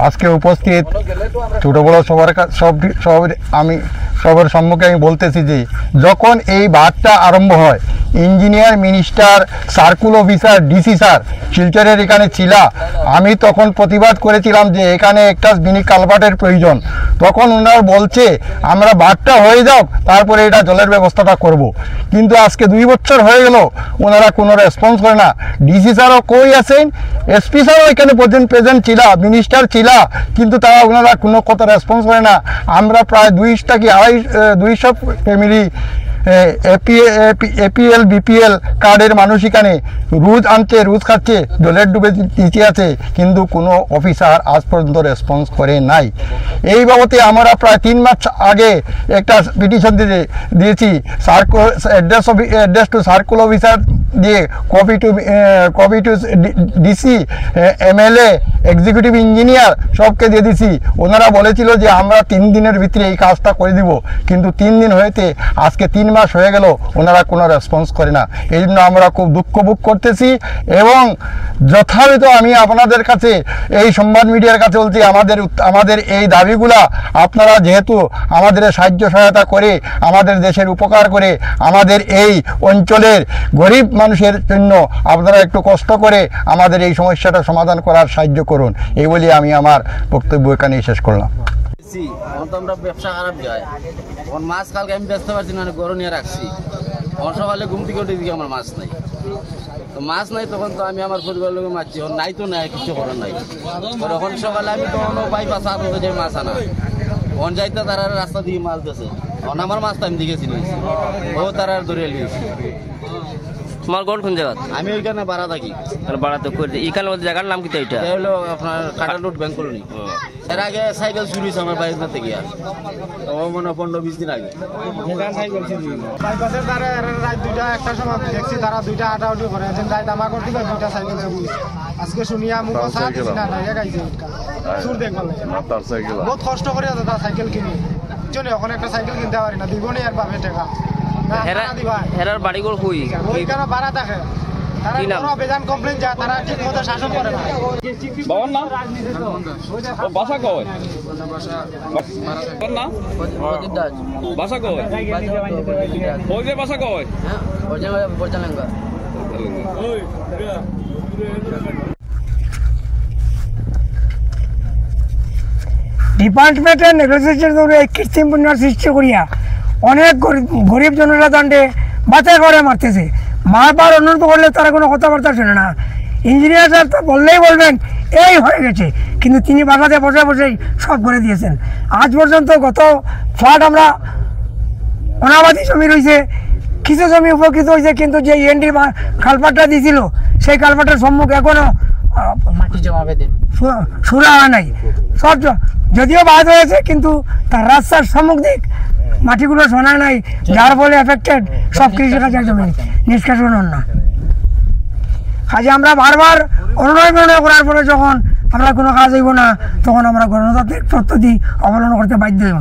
আজকে উপস্থিত ছোট বড় সবার সম্মুখে আমি বলতেছি যে যখন এই ভাগটা আরম্ভ হয়, engineer, minister, circle officer, DC sir শিলচরের এখানে ছিল। আমি তখন প্রতিবাদ করেছিলাম যে এখানে একটা মিনি কালভার্টের প্রয়োজন। তখন ওনারা বলছে আমরা ভাগটা হয়ে যাও, তারপরে এটা জলের ব্যবস্থাটা করব। কিন্তু আজকে 2 বছর হয়ে গেল, ওনারা কোনো রেসপন্স করে না। ডিসি স্যারও কই আছেন, এসপি স্যারও এখানে প্রেজেন্ট ছিল, মিনিস্টার ছিল, কিন্তু তারা ওনারা কোনো কথা রেসপন্স করে না। আমরা প্রায় 200 কি 250 ফ্যামিলি এপিএল বিপিএল কার্ডের মানুষ এখানে রোজ আনছে, রোজ খাচ্ছে, জলের ডুবে নিচে আছে, কিন্তু কোনো অফিসার আজ পর্যন্ত রেসপন্স করে নাই। এই বাবদে আমরা প্রায় 3 মাস আগে একটা পিটিশন দিয়েছি, অ্যাড্রেস টু সার্কুল অফিসার দিয়ে copy to DC, MLA, executive engineer সবকে দিয়ে দিছি। ওনারা বলেছিল যে আমরা 3 দিনের ভিতরে এই কাজটা করে দিব, কিন্তু 3 দিন হয়েছে, আজকে 3 মাস হয়ে গেল, ওনারা কোনো রেসপন্স করে না। এই জন্য আমরা খুব দুঃখ ভোগ করতেছি। এবং যথাযথ আমি আপনাদের কাছে, এই সংবাদ মিডিয়ার কাছে বলছি, আমাদের এই দাবিগুলা আপনারা যেহেতু আমাদের সাহায্য সহায়তা করে, আমাদের দেশের উপকার করে, আমাদের এই অঞ্চলের গরিব মানুষের জন্য আপনারা একটু কষ্ট করে আমাদের এই সমস্যাটা সমাধান করার সাহায্য করুন, এই বলে আমি আমার বক্তব্য এখানেই শেষ করলাম। আমরা ব্যবসা খারাপ যায়, তখন মাছ কালকে আমি ব্যস্ত পারছি না, গরম নিয়ে রাখছি। আমার সকালে ঘুম থেকে উঠে দিকে আমার মাছ নাই, তো মাছ নাই, তখন তো আমি আমার পরিবারের লোক মারছি, নাই তো নাই, কিছু করার নাই। তখন সকালে আমি তখন বাইপাস যে মাছ আনা, অন যাইতে তারা রাস্তা দিয়ে মাছ দিয়েছে, তখন আমার মাছটা আমি দিকে চিনিয়েছি, ও তারা ধরে নিয়েছি। তোমার ঘর কোন জায়গা? আমি ওইখানে ভাড়া থাকি। ভাড়াতে করে এইখানে জায়গার নাম কি? এটা হলো আপনার কাটার রোড ব্যাংক কলোনি। এর আগে সাইকেল চুরি হয়েছে আমার বাড়ির থেকে, আর মনে 15-20 দিন আগে বাইপাসের দ্বারা রাত 2টা-1টার সময় দেখছি তারা 2টা আটাউটি করে রাত আমা করতে 2টা সাইকেল চুরি। আজকে শুনিয়া মুখ সাথ দিছি না, গাইছে চুর দেখবার বহুত কষ্ট করে দাদা সাইকেল কিনি, চলে ওখানে একটা সাইকেল কিনতে পারি না, দিব নি আর বাপে টাকা। হেরার বাড়িঘর কই? ওইখানে ভাড়া থাকে, তারা কোনো বেজান কমপ্লেন যায়, তারা ঠিক মতো শাসন করে না। বাবার নাম বাসা কয়? না বাসা কয়? ওই যে বাসা কয়? ডিপার্টমেন্টের নেগোসিয়েশন করে কৃত্রিম বন্যার সৃষ্টি করিয়া অনেক গরিব জনেরা দণ্ডে বাঁচাই করে মারতেছে। বারবার অনুরোধ করলে তারা কোনো কথাবার্তা শোনে না। ইঞ্জিনিয়ার স্যার তো বললেই বলবেন এই হয়ে গেছে, কিন্তু তিনি বাসাতে বসে বসেই সব করে দিয়েছেন। আজ পর্যন্ত গত ফ্লাড আমরা অনাবাদী জমি রয়েছে, কিছু জমি উপকৃত হয়েছে, কিন্তু যে ইএনডি কালভার্টটা দিয়েছিল সেই কালভার্টের সম্মুখে এখনও সুরা হয় নাই। সব যদিও বাদ হয়েছে, কিন্তু তার রাস্তার সম্মুখ দিক মাটিগুলো শোনায় নাই, যার ফলে এফেক্টেড সব কৃষিকাজের জমি নিষ্কাশন হন না। কাজে আমরা বারবার অনুনয় করার পরে যখন আমরা কোনো কাজ হইব না, তখন আমরা গণতান্ত্রিক পদ্ধতি অবলম্বন করতে বাধ্য হইব।